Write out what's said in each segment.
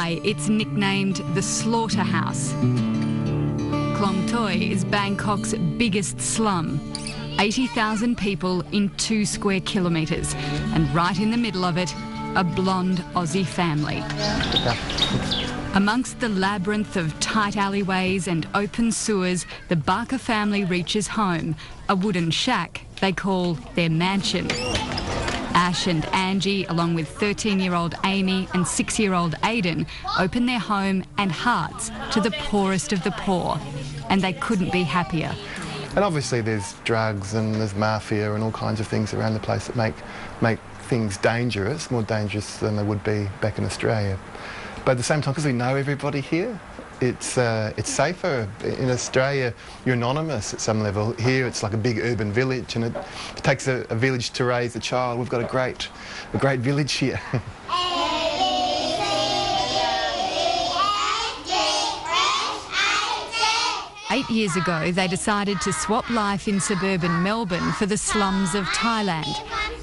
why it's nicknamed the Slaughterhouse. Klong Toi is Bangkok's biggest slum. 80,000 people in 2 square kilometres, and right in the middle of it, a blonde Aussie family. Amongst the labyrinth of tight alleyways and open sewers, the Barker family reaches home, a wooden shack they call their mansion. Ash and Angie, along with 13-year-old Amy and 6-year-old Aidan, open their home and hearts to the poorest of the poor, and they couldn't be happier. And obviously there's drugs and there's mafia and all kinds of things around the place that make things dangerous, more dangerous than they would be back in Australia. But at the same time, because we know everybody here, it's safer. In Australia, you're anonymous at some level. Here, it's like a big urban village, and it takes a village to raise a child. We've got a great village here. 8 years ago, they decided to swap life in suburban Melbourne for the slums of Thailand.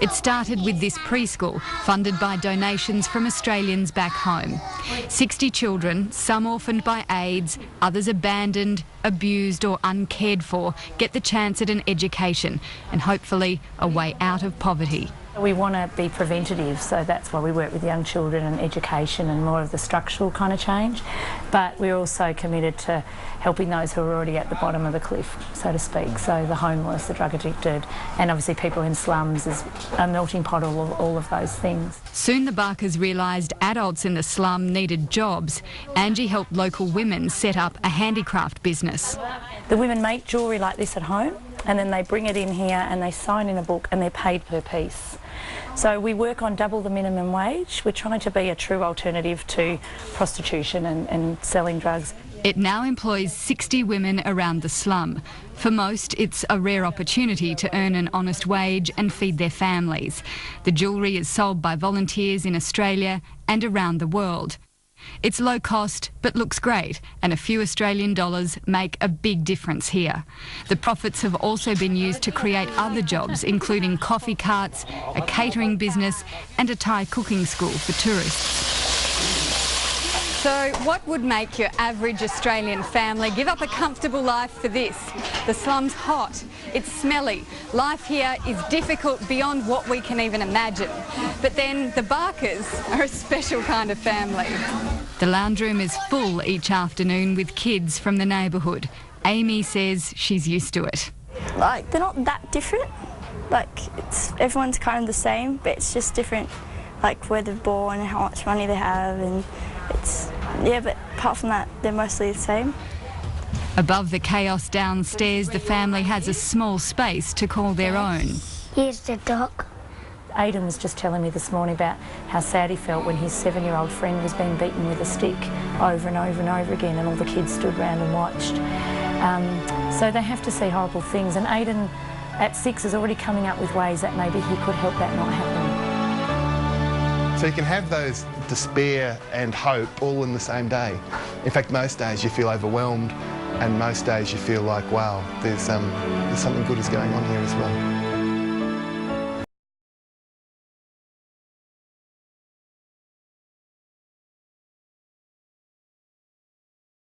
It started with this preschool, funded by donations from Australians back home. 60 children, some orphaned by AIDS, others abandoned, abused or uncared for, get the chance at an education and hopefully a way out of poverty. We want to be preventative, so that's why we work with young children and education and more of the structural kind of change. But we're also committed to helping those who are already at the bottom of the cliff, so to speak. So the homeless, the drug addicted, and obviously people in slums is a melting pot of all of those things. Soon the Barkers realised adults in the slum needed jobs. Angie helped local women set up a handicraft business. The women make jewellery like this at home, and then they bring it in here and they sign in a book and they're paid per piece. So we work on double the minimum wage. We're trying to be a true alternative to prostitution and selling drugs. It now employs 60 women around the slum. For most, it's a rare opportunity to earn an honest wage and feed their families. The jewellery is sold by volunteers in Australia and around the world. It's low cost but looks great, and a few Australian dollars make a big difference here. The profits have also been used to create other jobs, including coffee carts, a catering business and a Thai cooking school for tourists. So what would make your average Australian family give up a comfortable life for this? The slum's hot, it's smelly, life here is difficult beyond what we can even imagine. But then the Barkers are a special kind of family. The lounge room is full each afternoon with kids from the neighbourhood. Amy says she's used to it. Like, they're not that different. Like, everyone's kind of the same, but it's just different, like where they're born and how much money they have, and yeah, but apart from that, they're mostly the same. Above the chaos downstairs, the family has a small space to call their own. Here's the dog. Aidan was just telling me this morning about how sad he felt when his 7-year-old friend was being beaten with a stick over and over and over again, and all the kids stood around and watched. So they have to see horrible things, and Aidan at 6 is already coming up with ways that maybe he could help that not happen. So you can have those despair and hope all in the same day. In fact, most days you feel overwhelmed, and most days you feel like, wow, there's something good is going on here as well.